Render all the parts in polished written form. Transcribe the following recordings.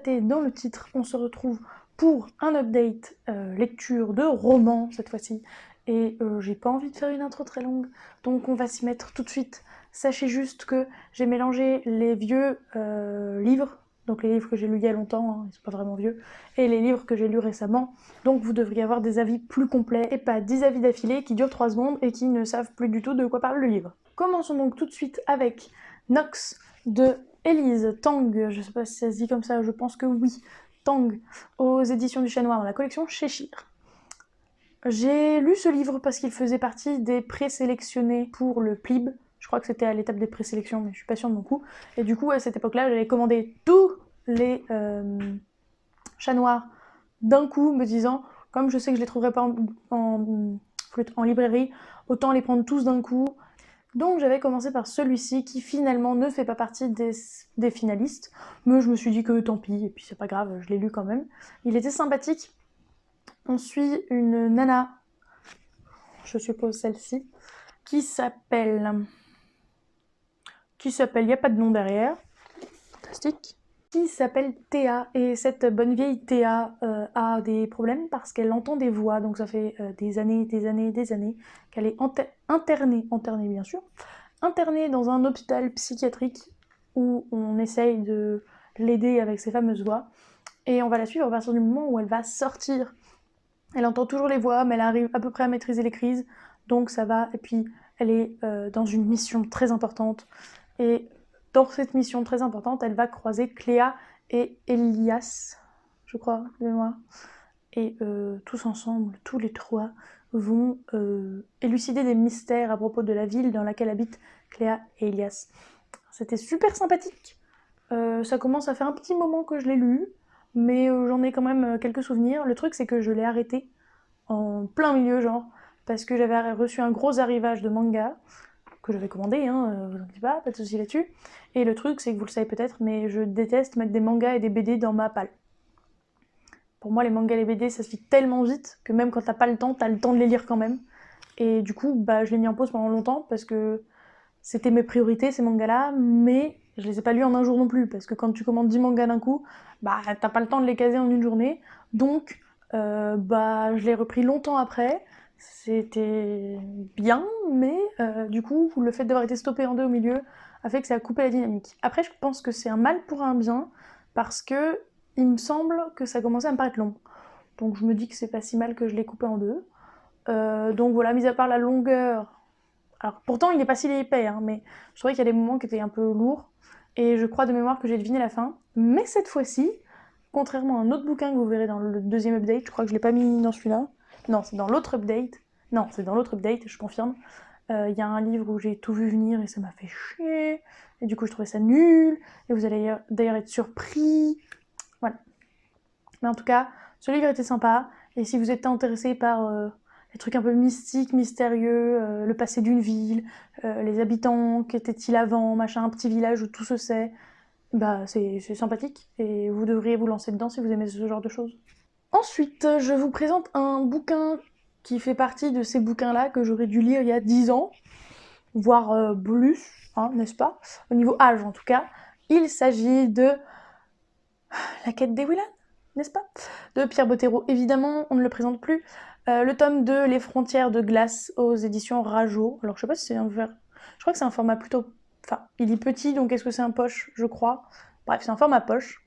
constaté dans le titre, on se retrouve pour un update lecture de roman cette fois-ci. Et j'ai pas envie de faire une intro très longue, donc on va s'y mettre tout de suite. Sachez juste que j'ai mélangé les vieux livres, donc les livres que j'ai lus il y a longtemps, hein, ils sont pas vraiment vieux, et les livres que j'ai lus récemment. Donc vous devriez avoir des avis plus complets, et pas 10 avis d'affilée qui durent 3 secondes et qui ne savent plus du tout de quoi parle le livre. Commençons donc tout de suite avec Nox de Élise Tang, je sais pas si ça se dit comme ça, je pense que oui, Tang, aux éditions du Chat Noir dans la collection Cheshire. J'ai lu ce livre parce qu'il faisait partie des présélectionnés pour le PLIB. Je crois que c'était à l'étape des présélections, mais je suis pas sûre de mon coup. Et du coup, à cette époque-là, j'avais commandé tous les Chats Noirs d'un coup, me disant, comme je sais que je les trouverais pas en librairie, autant les prendre tous d'un coup. Donc j'avais commencé par celui-ci qui finalement ne fait pas partie des finalistes, mais je me suis dit que tant pis, et puis c'est pas grave, je l'ai lu quand même. Il était sympathique. On suit une nana, je suppose celle-ci, qui s'appelle, il n'y a pas de nom derrière, fantastique, qui s'appelle Théa, et cette bonne vieille Théa a des problèmes parce qu'elle entend des voix, donc ça fait des années qu'elle est internée bien sûr, internée dans un hôpital psychiatrique où on essaye de l'aider avec ses fameuses voix, et on va la suivre à partir du moment où elle va sortir. Elle entend toujours les voix, mais elle arrive à peu près à maîtriser les crises, donc ça va, et puis elle est dans une mission très importante, et dans cette mission très importante, elle va croiser Cléa et Elias, je crois, de mémoire, et tous ensemble, tous les trois, vont élucider des mystères à propos de la ville dans laquelle habitent Cléa et Elias. C'était super sympathique. Ça commence à faire un petit moment que je l'ai lu, mais j'en ai quand même quelques souvenirs. Le truc, c'est que je l'ai arrêté en plein milieu, genre, parce que j'avais reçu un gros arrivage de manga, que j'avais commandé, hein, vous inquiétez pas de soucis là-dessus. Et le truc, c'est que vous le savez peut-être, mais je déteste mettre des mangas et des BD dans ma palle. Pour moi, les mangas et les BD, ça se lit tellement vite que même quand t'as le temps de les lire quand même. Et du coup, bah, je l'ai mis en pause pendant longtemps parce que c'était mes priorités, ces mangas-là, mais je les ai pas lus en un jour non plus, parce que quand tu commandes 10 mangas d'un coup, bah, t'as pas le temps de les caser en une journée. Donc, bah, je l'ai repris longtemps après. C'était bien, mais du coup, le fait d'avoir été stoppé en deux au milieu a fait que ça a coupé la dynamique. Après, je pense que c'est un mal pour un bien, parce que il me semble que ça commençait à me paraître long. Donc je me dis que c'est pas si mal que je l'ai coupé en deux. Donc voilà, mis à part la longueur. Alors pourtant, il est pas si épais, hein, mais je trouvais qu'il y a des moments qui étaient un peu lourds. Et je crois de mémoire que j'ai deviné la fin. Mais cette fois-ci, contrairement à un autre bouquin que vous verrez dans le deuxième update, je crois que je l'ai pas mis dans celui-là. Non, c'est dans l'autre update. Non, c'est dans l'autre update, je confirme. Il y a un livre où j'ai tout vu venir et ça m'a fait chier. Et du coup, je trouvais ça nul. Et vous allez d'ailleurs être surpris. Voilà. Mais en tout cas, ce livre était sympa. Et si vous êtes intéressé par les trucs un peu mystiques, mystérieux, le passé d'une ville, les habitants, qu'étaient-ils avant, machin, un petit village où tout se sait, bah c'est sympathique. Et vous devriez vous lancer dedans si vous aimez ce genre de choses. Ensuite, je vous présente un bouquin qui fait partie de ces bouquins-là que j'aurais dû lire il y a 10 ans, voire plus, hein, n'est-ce pas? Au niveau âge en tout cas. Il s'agit de La quête des Willan, n'est-ce pas? De Pierre Bottero. Évidemment, on ne le présente plus. Le tome 2, Les frontières de glace, aux éditions Rajo. Alors, je sais pas si c'est un verre. Je crois que c'est un format plutôt. Enfin, il est petit, donc est-ce que c'est un poche? Je crois. Bref, c'est un format poche.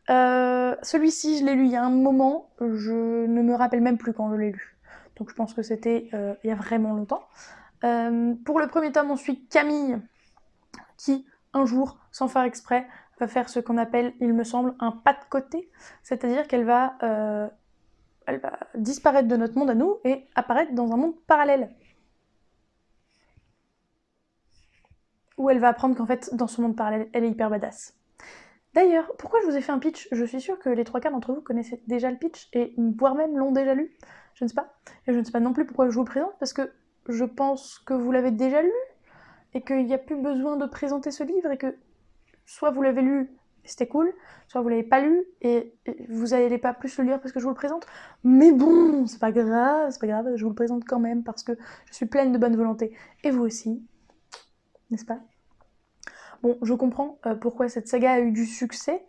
Celui-ci, je l'ai lu il y a un moment. Je ne me rappelle même plus quand je l'ai lu. Donc, je pense que c'était il y a vraiment longtemps. Pour le premier tome, on suit Camille, qui, un jour, sans faire exprès, va faire ce qu'on appelle, il me semble, un pas de côté, c'est-à-dire qu'elle va disparaître de notre monde à nous et apparaître dans un monde parallèle. Où elle va apprendre qu'en fait, dans ce monde parallèle, elle est hyper badass. D'ailleurs, pourquoi je vous ai fait un pitch? Je suis sûre que les 3/4 d'entre vous connaissaient déjà le pitch, et voire même l'ont déjà lu. Je ne sais pas. Et je ne sais pas non plus pourquoi je vous le présente, parce que je pense que vous l'avez déjà lu, et qu'il n'y a plus besoin de présenter ce livre, et que soit vous l'avez lu, c'était cool, soit vous l'avez pas lu, et vous n'allez pas plus le lire parce que je vous le présente. Mais bon, c'est pas grave, je vous le présente quand même, parce que je suis pleine de bonne volonté. Et vous aussi, n'est-ce pas? Bon, je comprends pourquoi cette saga a eu du succès.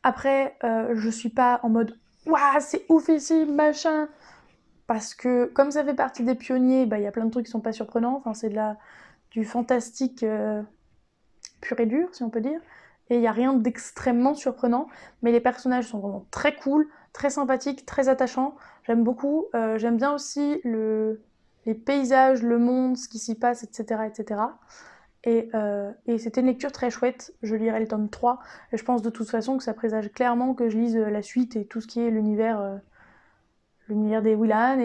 Après, je suis pas en mode waouh, c'est oufissime, machin. Parce que comme ça fait partie des pionniers, bah, y a plein de trucs qui sont pas surprenants. Enfin, c'est du fantastique pur et dur, si on peut dire. Et il n'y a rien d'extrêmement surprenant. Mais les personnages sont vraiment très cool, très sympathiques, très attachants. J'aime beaucoup. J'aime bien aussi les paysages, le monde, ce qui s'y passe, etc. etc. Et c'était une lecture très chouette. Je lirai le tome 3. Et je pense de toute façon que ça présage clairement que je lise la suite et tout ce qui est l'univers des Willan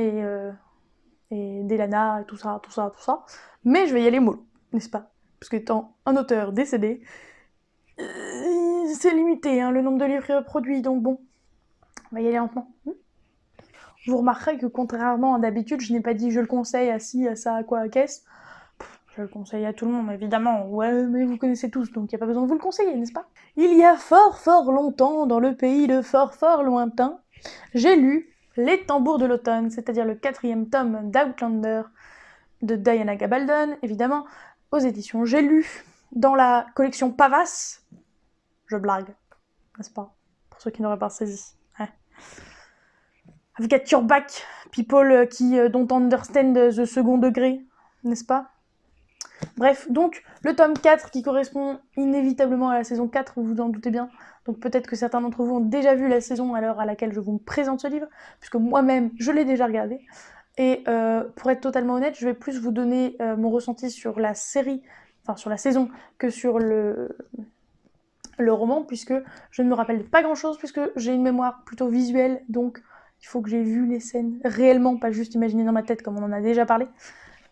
et d'Elana et tout ça, tout ça, tout ça. Mais je vais y aller mollo, n'est-ce pas? Parce qu'étant un auteur décédé, c'est limité, hein, le nombre de livres produits, donc bon, on va y aller lentement. Vous remarquerez que contrairement à d'habitude, je n'ai pas dit je le conseille à ci, à ça, à quoi, à qu'est-ce. Je le conseille à tout le monde, évidemment. Ouais, mais vous connaissez tous, donc il n'y a pas besoin de vous le conseiller, n'est-ce pas? Il y a fort fort longtemps, dans le pays de fort fort lointain, j'ai lu Les Tambours de l'automne, c'est-à-dire le 4e tome d'Outlander de Diana Gabaldon, évidemment, aux éditions J'ai lu, dans la collection Pavas. Je blague, n'est-ce pas? Pour ceux qui n'auraient pas saisi. Ouais. I've got your back, people qui don't understand the second degré, n'est-ce pas? Bref, donc le tome 4 qui correspond inévitablement à la saison 4, vous vous en doutez bien. Donc peut-être que certains d'entre vous ont déjà vu la saison à l'heure à laquelle je vous présente ce livre, puisque moi-même je l'ai déjà regardé. Et pour être totalement honnête, je vais plus vous donner mon ressenti sur la série, enfin sur la saison, que sur le roman, puisque je ne me rappelle pas grand-chose, puisque j'ai une mémoire plutôt visuelle, donc il faut que j'ai vu les scènes réellement, pas juste imaginé dans ma tête comme on en a déjà parlé.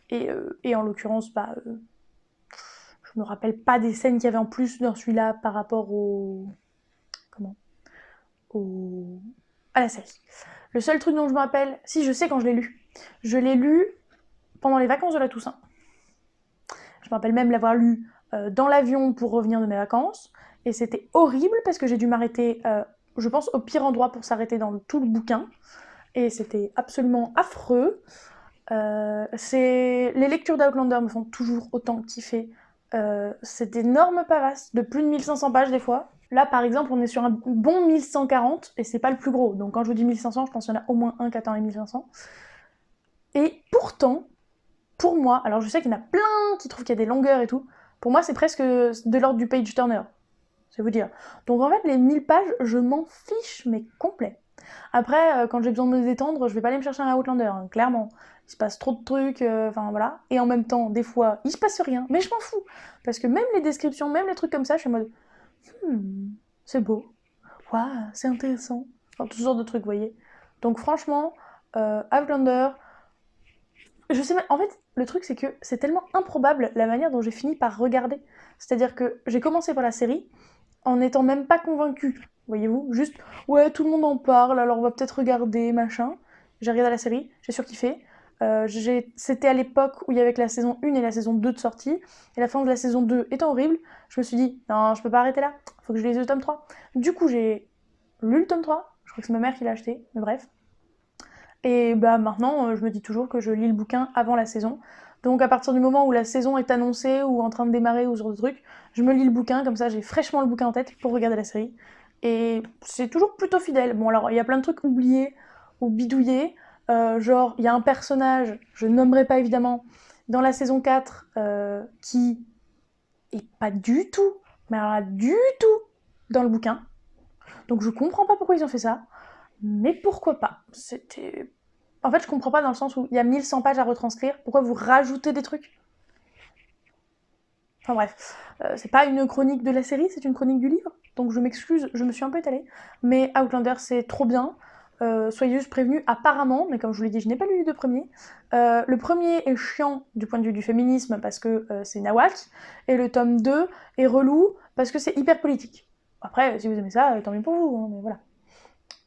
Et en l'occurrence, je me rappelle pas des scènes qu'il y avait en plus dans celui-là par rapport à la série. Le seul truc dont je me rappelle, si je sais quand je l'ai lu. Je l'ai lu pendant les vacances de la Toussaint. Je me rappelle même l'avoir lu dans l'avion pour revenir de mes vacances. Et c'était horrible parce que j'ai dû m'arrêter, je pense, au pire endroit pour s'arrêter dans tout le bouquin. Et c'était absolument affreux. Les lectures d'Outlander me font toujours autant kiffer. C'est d'énormes pavasses, de plus de 1500 pages des fois. Là, par exemple, on est sur un bon 1140, et c'est pas le plus gros. Donc quand je vous dis 1500, je pense qu'il y en a au moins un qui atteint les 1500. Et pourtant, pour moi, alors je sais qu'il y en a plein qui trouvent qu'il y a des longueurs et tout, pour moi c'est presque de l'ordre du page turner, c'est vous dire. Donc en fait, les 1000 pages, je m'en fiche, mais complet. Après, quand j'ai besoin de me détendre, je vais pas aller me chercher un Outlander, hein, clairement. Il se passe trop de trucs, enfin voilà. Et en même temps, des fois, il se passe rien, mais je m'en fous. Parce que même les descriptions, même les trucs comme ça, je suis en mode c'est beau, waouh, c'est intéressant. Enfin, toutes sortes de trucs, vous voyez. Donc franchement, Outlander, je sais même, en fait, le truc c'est que c'est tellement improbable la manière dont j'ai fini par regarder. C'est-à-dire que j'ai commencé par la série en n'étant même pas convaincue, voyez-vous. Juste, ouais, tout le monde en parle, alors on va peut-être regarder, machin. J'ai regardé la série, j'ai surkiffé. C'était à l'époque où il y avait que la saison 1 et la saison 2 de sortie. Et la fin de la saison 2 étant horrible, je me suis dit, non, je peux pas arrêter là, faut que je lise le tome 3. Du coup, j'ai lu le tome 3, je crois que c'est ma mère qui l'a acheté, mais bref. Et bah maintenant, je me dis toujours que je lis le bouquin avant la saison. Donc à partir du moment où la saison est annoncée ou en train de démarrer ou ce genre de truc, je me lis le bouquin, comme ça j'ai fraîchement le bouquin en tête pour regarder la série. Et c'est toujours plutôt fidèle. Bon alors, il y a plein de trucs oubliés ou bidouillés. Genre, il y a un personnage, je nommerai pas évidemment, dans la saison 4, qui est pas du tout, mais alors là, du tout, dans le bouquin. Donc je comprends pas pourquoi ils ont fait ça. Mais pourquoi pas? C'était... En fait, je comprends pas dans le sens où il y a 1100 pages à retranscrire. Pourquoi vous rajoutez des trucs? Enfin bref, c'est pas une chronique de la série, c'est une chronique du livre. Donc je m'excuse, je me suis un peu étalée. Mais Outlander, c'est trop bien. Soyez juste prévenus, apparemment, mais comme je vous l'ai dit, je n'ai pas lu les deux premiers. Le premier est chiant du point de vue du féminisme parce que c'est Nawak. Et le tome 2 est relou parce que c'est hyper politique. Après, si vous aimez ça, tant mieux pour vous, hein, mais voilà.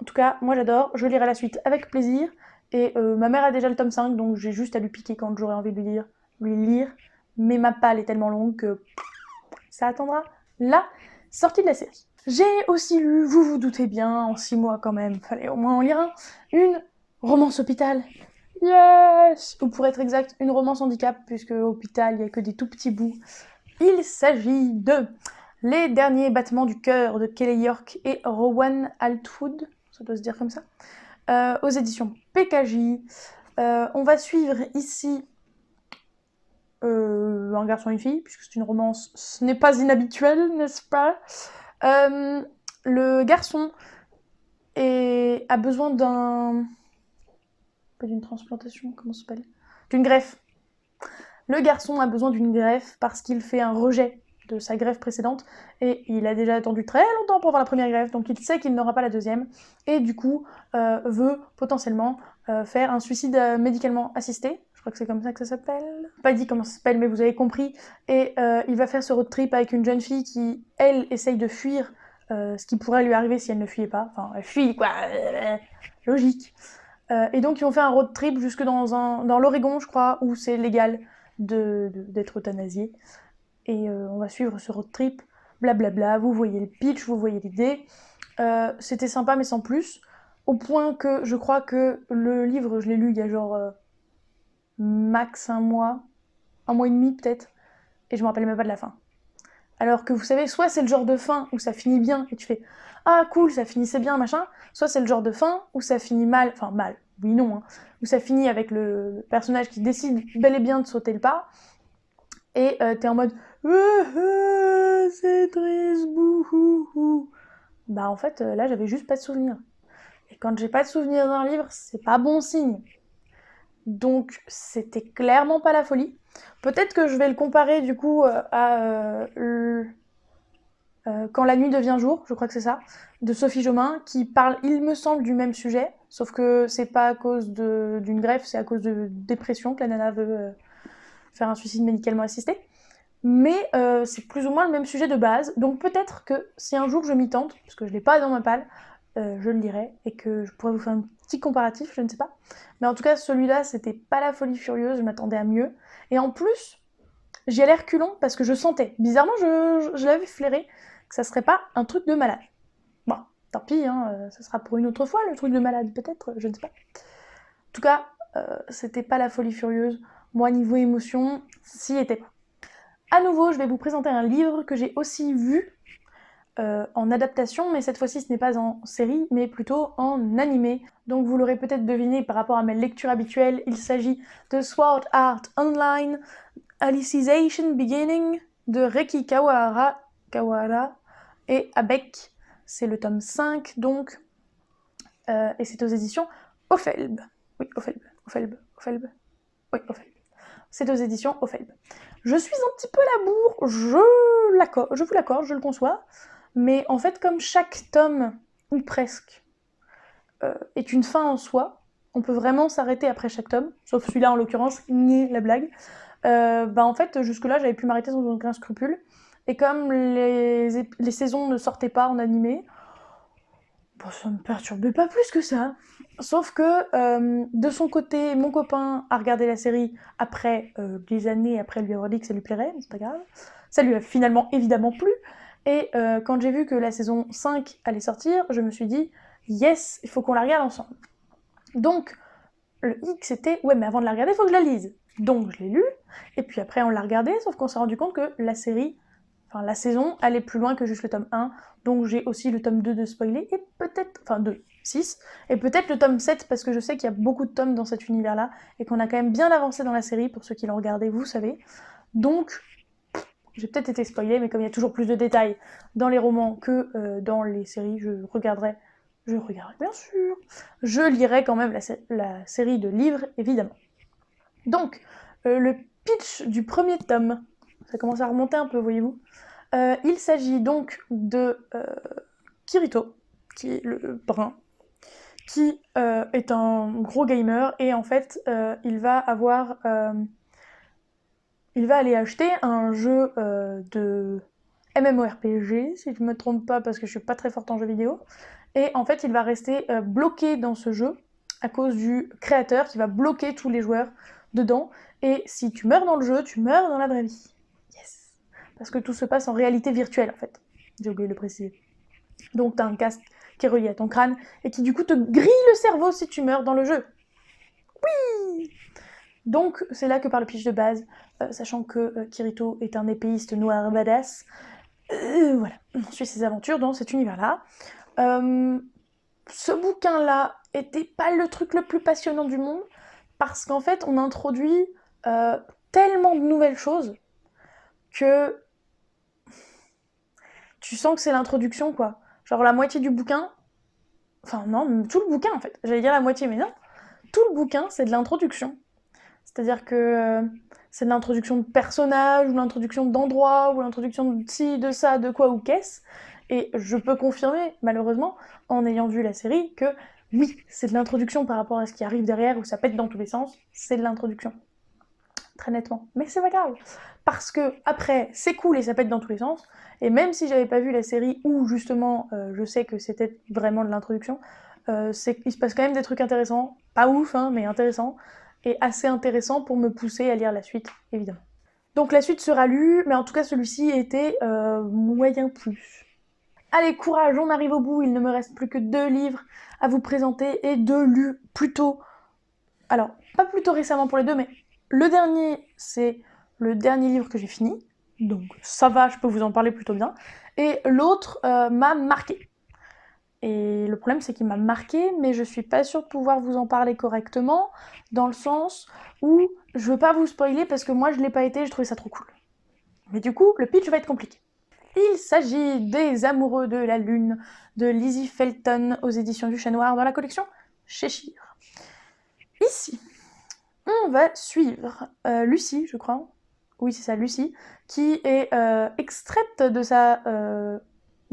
En tout cas, moi j'adore, je lirai la suite avec plaisir. Et ma mère a déjà le tome 5, donc j'ai juste à lui piquer quand j'aurai envie de lui lire. Mais ma palle est tellement longue que ça attendra la sortie de la série. J'ai aussi lu, vous vous doutez bien, en 6 mois quand même, fallait au moins en lire un, une romance hôpital. Yes! Ou pour être exact, une romance handicap, puisque hôpital, il n'y a que des tout petits bouts. Il s'agit de Les derniers battements du cœur de Kelly York et Rowan Altwood, ça doit se dire comme ça, aux éditions PKJ. On va suivre ici un garçon et une fille, puisque c'est une romance, ce n'est pas inhabituel, n'est-ce pas? Le garçon a besoin pas d'une transplantation, comment ça s'appelle? D'une greffe. Le garçon a besoin d'une greffe parce qu'il fait un rejet de sa greffe précédente et il a déjà attendu très longtemps pour avoir la première greffe, donc il sait qu'il n'aura pas la deuxième et du coup veut potentiellement faire un suicide médicalement assisté. Je crois que c'est comme ça que ça s'appelle. Pas dit comment ça s'appelle, mais vous avez compris. Et il va faire ce road trip avec une jeune fille qui, elle, essaye de fuir ce qui pourrait lui arriver si elle ne fuyait pas. Enfin, elle fuit, quoi. Logique. Et donc, ils vont faire un road trip jusque dans l'Oregon, je crois, où c'est légal d'être euthanasié. Et on va suivre ce road trip, blablabla. Vous voyez le pitch, vous voyez l'idée. C'était sympa, mais sans plus. Au point que je crois que le livre, je l'ai lu il y a genre max un mois et demi peut-être, et je me rappelle même pas de la fin. Alors que vous savez, soit c'est le genre de fin où ça finit bien et tu fais ah cool, ça finissait bien, machin, soit c'est le genre de fin où ça finit mal, enfin mal, oui non, hein, où ça finit avec le personnage qui décide bel et bien de sauter le pas, et t'es en mode c'est triste, bouhouhou. Bah en fait, là j'avais juste pas de souvenir. Et quand j'ai pas de souvenir d'un livre, c'est pas bon signe. Donc c'était clairement pas la folie. Peut-être que je vais le comparer du coup à Quand la nuit devient jour, je crois que c'est ça, de Sophie Jomain, qui parle, il me semble, du même sujet, sauf que c'est pas à cause d'une greffe, c'est à cause de dépression que la nana veut faire un suicide médicalement assisté. Mais c'est plus ou moins le même sujet de base, donc peut-être que si un jour je m'y tente, parce que je l'ai pas dans ma palle, je le lirai, et que je pourrais vous faire un petit comparatif, je ne sais pas. Mais en tout cas, celui-là, c'était pas la folie furieuse, je m'attendais à mieux. Et en plus, j'y allais reculons parce que je sentais, bizarrement, je l'avais flairé, que ça serait pas un truc de malade. Bon, tant pis, hein, ça sera pour une autre fois, le truc de malade, peut-être, je ne sais pas. En tout cas, c'était pas la folie furieuse. Moi, niveau émotion, s'y était pas. À nouveau, je vais vous présenter un livre que j'ai aussi vu en adaptation, mais cette fois-ci ce n'est pas en série, mais plutôt en animé. Donc vous l'aurez peut-être deviné par rapport à mes lectures habituelles, il s'agit de Sword Art Online, Alicization Beginning de Reiki Kawahara et Abek. C'est le tome 5 donc, et c'est aux éditions Ophelb. Oui, Ophelb. Oui, Ophelb. C'est aux éditions Ophelb. Je suis un petit peu à la bourre, je vous l'accorde, je le conçois, mais en fait, comme chaque tome, ou presque, est une fin en soi, on peut vraiment s'arrêter après chaque tome, sauf celui-là en l'occurrence, ni la blague. En fait, jusque-là, j'avais pu m'arrêter sans aucun scrupule, et comme les saisons ne sortaient pas en animé, bon, ça me perturbait pas plus que ça. Sauf que, de son côté, mon copain a regardé la série après des années après lui avoir dit que ça lui plairait, mais c'est pas grave. Ça lui a finalement évidemment plu. Et quand j'ai vu que la saison 5 allait sortir, je me suis dit, yes, il faut qu'on la regarde ensemble. Donc, le hic c'était, ouais, mais avant de la regarder, il faut que je la lise. Donc, je l'ai lu, et puis après, on l'a regardé, sauf qu'on s'est rendu compte que la saison allait plus loin que juste le tome 1, donc j'ai aussi le tome 2 de spoiler, et peut-être, 6, et peut-être le tome 7, parce que je sais qu'il y a beaucoup de tomes dans cet univers-là, et qu'on a quand même bien avancé dans la série, pour ceux qui l'ont regardé, vous savez. Donc, j'ai peut-être été spoilée, mais comme il y a toujours plus de détails dans les romans que dans les séries, je regarderai bien sûr, je lirai quand même la série de livres, évidemment. Donc, le pitch du premier tome, ça commence à remonter un peu, voyez-vous. Il s'agit donc de Kirito, qui est le brun, qui est un gros gamer, et en fait, il va aller acheter un jeu de MMORPG, si je ne me trompe pas, parce que je suis pas très forte en jeux vidéo. Et en fait, il va rester bloqué dans ce jeu à cause du créateur qui va bloquer tous les joueurs dedans. Et si tu meurs dans le jeu, tu meurs dans la vraie vie. Yes. Parce que tout se passe en réalité virtuelle, en fait. J'ai oublié de le préciser. Donc t'as un casque qui est relié à ton crâne et qui du coup te grille le cerveau si tu meurs dans le jeu. Oui. Donc c'est là que part le pitch de base, sachant que Kirito est un épéiste noir badass. Voilà, on suit ses aventures dans cet univers-là. Ce bouquin-là était pas le truc le plus passionnant du monde, parce qu'en fait, on introduit tellement de nouvelles choses que tu sens que c'est l'introduction, quoi. Genre la moitié du bouquin, enfin non, tout le bouquin en fait, j'allais dire la moitié, mais non, tout le bouquin c'est de l'introduction. C'est-à-dire que c'est de l'introduction de personnages, ou l'introduction d'endroits, ou l'introduction de ci, de ça, de quoi ou qu'est-ce. Et je peux confirmer, malheureusement, en ayant vu la série, que oui, c'est de l'introduction par rapport à ce qui arrive derrière, où ça pète dans tous les sens, c'est de l'introduction. Très nettement. Mais c'est pas grave. Parce que, après, c'est cool et ça pète dans tous les sens. Et même si j'avais pas vu la série où, justement, je sais que c'était vraiment de l'introduction, il se passe quand même des trucs intéressants. Pas ouf, hein, mais intéressants. Et assez intéressants pour me pousser à lire la suite, évidemment. Donc la suite sera lue, mais en tout cas celui-ci était moyen plus. Allez, courage, on arrive au bout, il ne me reste plus que 2 livres à vous présenter, et 2 lus plutôt... Alors, pas plutôt récemment pour les deux, mais le dernier, c'est le dernier livre que j'ai fini, donc ça va, je peux vous en parler plutôt bien, et l'autre m'a marqué. Et le problème, c'est qu'il m'a marqué, mais je suis pas sûre de pouvoir vous en parler correctement, dans le sens où je veux pas vous spoiler parce que moi je l'ai pas été, je trouvais ça trop cool. Mais du coup, le pitch va être compliqué. Il s'agit des Amoureux de la Lune de Lizzie Felton aux éditions du Chat Noir dans la collection Cheshire. Ici, on va suivre Lucie, je crois. Oui, c'est ça, Lucie, qui est extraite de sa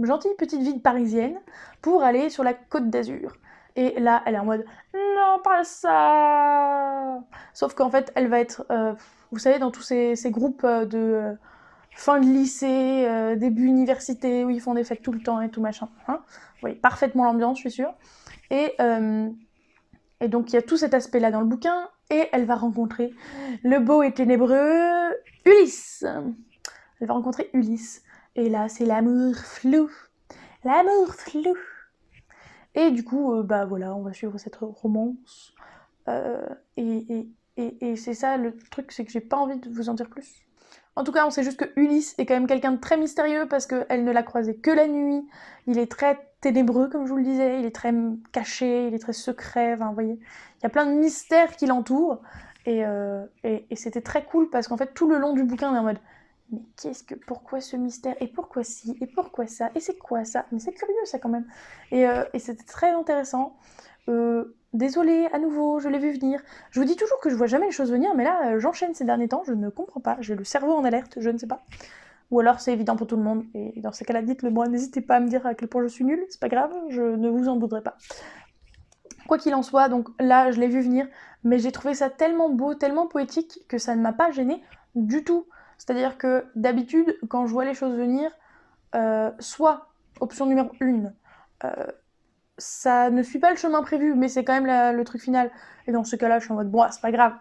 gentille petite ville parisienne pour aller sur la Côte d'Azur. Et là, elle est en mode non, pas ça. Sauf qu'en fait, elle va être, vous savez, dans tous ces groupes de fin de lycée, début université, où ils font des fêtes tout le temps et tout machin. Hein, vous voyez parfaitement l'ambiance, je suis sûre. Et donc il y a tout cet aspect-là dans le bouquin, et elle va rencontrer le beau et ténébreux Ulysse. Elle va rencontrer Ulysse. Et là, c'est l'amour flou. L'amour flou. Et du coup, bah voilà, on va suivre cette romance. Et c'est ça le truc, c'est que j'ai pas envie de vous en dire plus. En tout cas, on sait juste que Ulysse est quand même quelqu'un de très mystérieux parce qu'elle ne l'a croisé que la nuit. Il est très ténébreux, comme je vous le disais. Il est très caché, il est très secret. Enfin, vous voyez, il y a plein de mystères qui l'entourent. Et c'était très cool parce qu'en fait, tout le long du bouquin, on est en mode mais pourquoi ce mystère? Et pourquoi ci? Et pourquoi ça? Et c'est quoi ça? Mais c'est curieux ça quand même. Et c'était très intéressant. Désolée, à nouveau, je l'ai vu venir. Je vous dis toujours que je vois jamais les choses venir, mais là, j'enchaîne ces derniers temps, je ne comprends pas. J'ai le cerveau en alerte, je ne sais pas. Ou alors c'est évident pour tout le monde. Et dans ces cas-là, dites-le moi. N'hésitez pas à me dire à quel point je suis nulle, c'est pas grave, je ne vous en voudrais pas. Quoi qu'il en soit, donc là, je l'ai vu venir, mais j'ai trouvé ça tellement beau, tellement poétique, que ça ne m'a pas gênée du tout. C'est-à-dire que d'habitude, quand je vois les choses venir, soit, option numéro 1, ça ne suit pas le chemin prévu, mais c'est quand même le truc final. Et dans ce cas-là, je suis en mode, bon, c'est pas grave,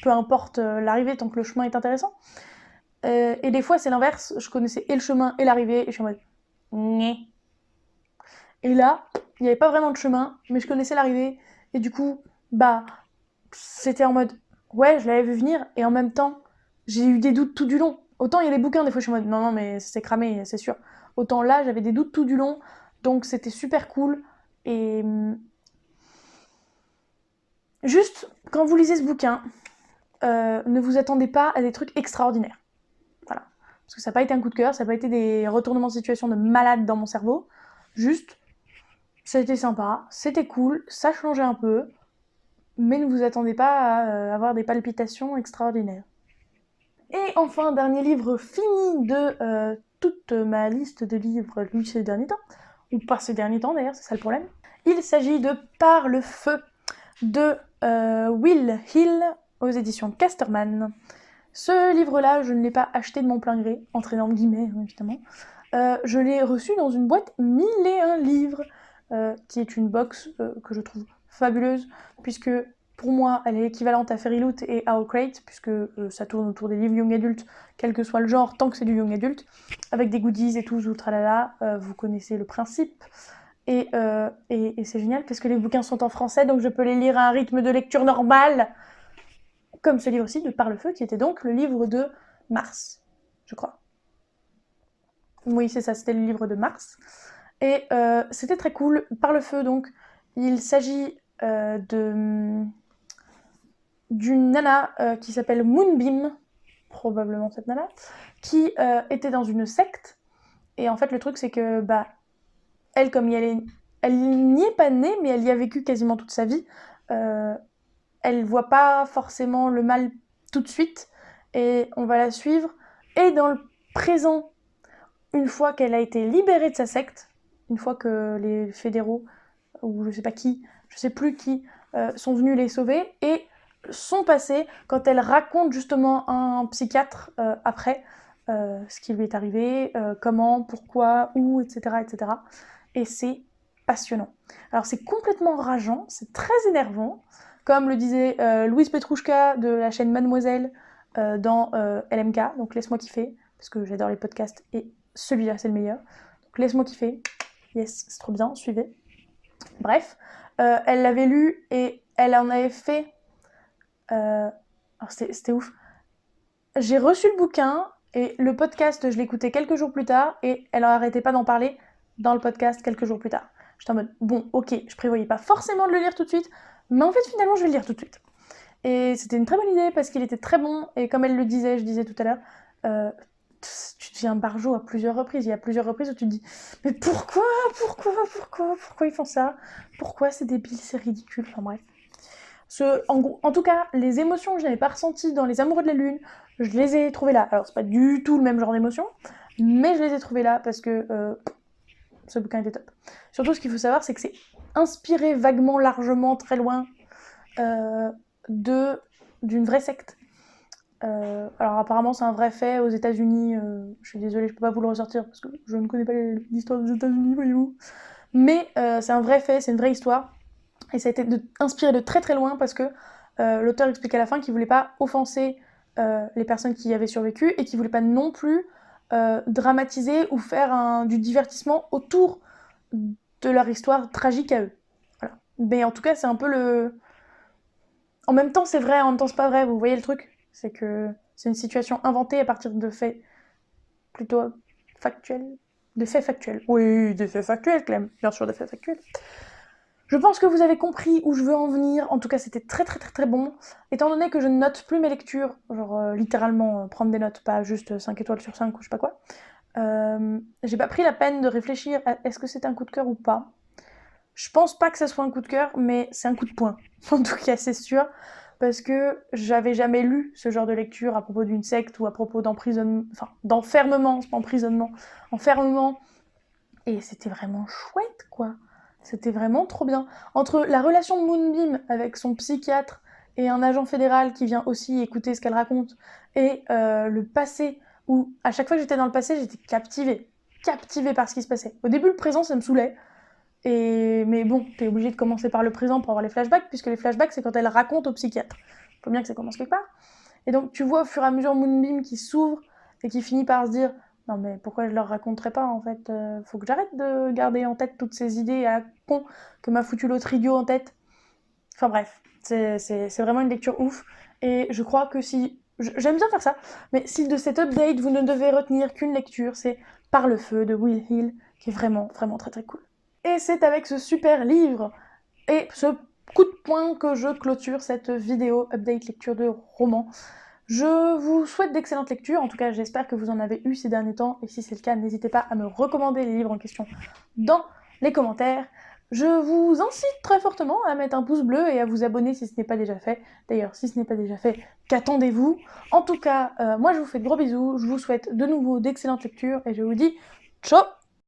peu importe l'arrivée, tant que le chemin est intéressant. Et des fois, c'est l'inverse, je connaissais et le chemin et l'arrivée, et je suis en mode, Nyeh. Et là, il n'y avait pas vraiment de chemin, mais je connaissais l'arrivée, et du coup, bah, c'était en mode, ouais, je l'avais vu venir, et en même temps, j'ai eu des doutes tout du long. Autant il y a des bouquins, des fois je suis en mode, non, non, mais c'est cramé, c'est sûr. Autant là, j'avais des doutes tout du long, donc c'était super cool. Et juste, quand vous lisez ce bouquin, ne vous attendez pas à des trucs extraordinaires. Voilà. Parce que ça n'a pas été un coup de cœur, ça n'a pas été des retournements de situation de malade dans mon cerveau. Juste, ça a été sympa, c'était cool, ça changeait un peu, mais ne vous attendez pas à avoir des palpitations extraordinaires. Et enfin, dernier livre fini de toute ma liste de livres lus ces derniers temps, ou pas ces derniers temps d'ailleurs, c'est ça le problème. Il s'agit de Par le feu de Will Hill aux éditions Casterman. Ce livre-là, je ne l'ai pas acheté de mon plein gré, entre énormes guillemets évidemment. Je l'ai reçu dans une boîte 1001 livres, qui est une box que je trouve fabuleuse, puisque pour moi, elle est équivalente à Fairyloot et Owlcrate, puisque ça tourne autour des livres young adultes, quel que soit le genre, tant que c'est du young adulte, avec des goodies et tout, tralala, vous connaissez le principe. Et c'est génial, parce que les bouquins sont en français, donc je peux les lire à un rythme de lecture normal, comme ce livre-ci de Par le feu, qui était donc le livre de mars, je crois. Oui, c'est ça, c'était le livre de Mars. Et c'était très cool. Par le feu, donc, il s'agit d'une nana qui s'appelle Moonbeam, probablement cette nana, qui était dans une secte. Et en fait, le truc, c'est que, bah, elle, comme elle n'y est pas née, mais elle y a vécu quasiment toute sa vie, elle voit pas forcément le mal tout de suite, et on va la suivre. Et dans le présent, une fois qu'elle a été libérée de sa secte, une fois que les fédéraux, ou je sais pas qui, je sais plus qui, sont venus les sauver, et son passé, quand elle raconte justement à un psychiatre après ce qui lui est arrivé, comment, pourquoi, où, etc., etc. Et c'est passionnant. Alors c'est complètement rageant, c'est très énervant, comme le disait Louise Petrouchka de la chaîne Mademoiselle dans LMK, donc Laisse-moi kiffer, parce que j'adore les podcasts et celui-là c'est le meilleur. Donc Laisse-moi kiffer, yes, c'est trop bien, suivez. Bref, elle l'avait lu et elle en avait fait. Alors c'était ouf. J'ai reçu le bouquin et le podcast, je l'écoutais quelques jours plus tard et elle n'arrêtait pas d'en parler dans le podcast quelques jours plus tard. J'étais en mode, bon, ok, je prévoyais pas forcément de le lire tout de suite, mais en fait, finalement, je vais le lire tout de suite. Et c'était une très bonne idée parce qu'il était très bon et comme elle le disait, je disais tout à l'heure, euh, tu deviens barjo à plusieurs reprises. Il y a plusieurs reprises où tu te dis, mais pourquoi ils font ça? Pourquoi c'est débile, c'est ridicule, enfin bref. En tout cas, les émotions que je n'avais pas ressenties dans Les Amoureux de la Lune, je les ai trouvées là. Alors, c'est pas du tout le même genre d'émotion, mais je les ai trouvées là parce que ce bouquin était top. Surtout, ce qu'il faut savoir, c'est que c'est inspiré vaguement, largement, très loin d'une vraie secte. Alors, apparemment, c'est un vrai fait aux États-Unis. Je suis désolée, je peux pas vous le ressortir parce que je ne connais pas l'histoire des États-Unis, voyez-vous. Mais c'est un vrai fait, c'est une vraie histoire. Et ça a été inspiré de très très loin parce que l'auteur explique à la fin qu'il voulait pas offenser les personnes qui y avaient survécu et qu'il voulait pas non plus dramatiser ou faire du divertissement autour de leur histoire tragique à eux. Voilà. Mais en tout cas, c'est un peu le... En même temps, c'est vrai, en même temps, c'est pas vrai. Vous voyez le truc? C'est que c'est une situation inventée à partir de faits plutôt factuels. De faits factuels. Oui, des faits factuels, Clem. Bien sûr, des faits factuels. Je pense que vous avez compris où je veux en venir. En tout cas, c'était très très très très bon. Étant donné que je ne note plus mes lectures, genre littéralement prendre des notes, pas juste 5 étoiles sur 5 ou je sais pas quoi, j'ai pas pris la peine de réfléchir à est-ce que c'est un coup de cœur ou pas. Je pense pas que ça soit un coup de cœur, mais c'est un coup de poing. En tout cas, c'est sûr. Parce que j'avais jamais lu ce genre de lecture à propos d'une secte ou à propos d'emprisonnement, enfin d'enfermement, c'est pas emprisonnement, enfermement. Et c'était vraiment chouette, quoi. C'était vraiment trop bien. Entre la relation de Moonbeam avec son psychiatre et un agent fédéral qui vient aussi écouter ce qu'elle raconte, et le passé, où à chaque fois que j'étais dans le passé, j'étais captivée par ce qui se passait. Au début, le présent, ça me saoulait. Mais bon, t'es obligé de commencer par le présent pour avoir les flashbacks, puisque les flashbacks, c'est quand elle raconte au psychiatre. Faut bien que ça commence quelque part. Et donc, tu vois au fur et à mesure Moonbeam qui s'ouvre et qui finit par se dire non, mais pourquoi je leur raconterais pas en fait faut que j'arrête de garder en tête toutes ces idées à con que m'a foutu l'autre idiot en tête. Enfin bref, c'est vraiment une lecture ouf. Et je crois que si. J'aime bien faire ça, mais si de cette update vous ne devez retenir qu'une lecture, c'est Par le feu de Will Hill, qui est vraiment, vraiment très très cool. Et c'est avec ce super livre et ce coup de poing que je clôture cette vidéo update lecture de roman. Je vous souhaite d'excellentes lectures, en tout cas j'espère que vous en avez eu ces derniers temps, et si c'est le cas, n'hésitez pas à me recommander les livres en question dans les commentaires. Je vous incite très fortement à mettre un pouce bleu et à vous abonner si ce n'est pas déjà fait. D'ailleurs, si ce n'est pas déjà fait, qu'attendez-vous? En tout cas, moi je vous fais de gros bisous, je vous souhaite de nouveau d'excellentes lectures, et je vous dis ciao!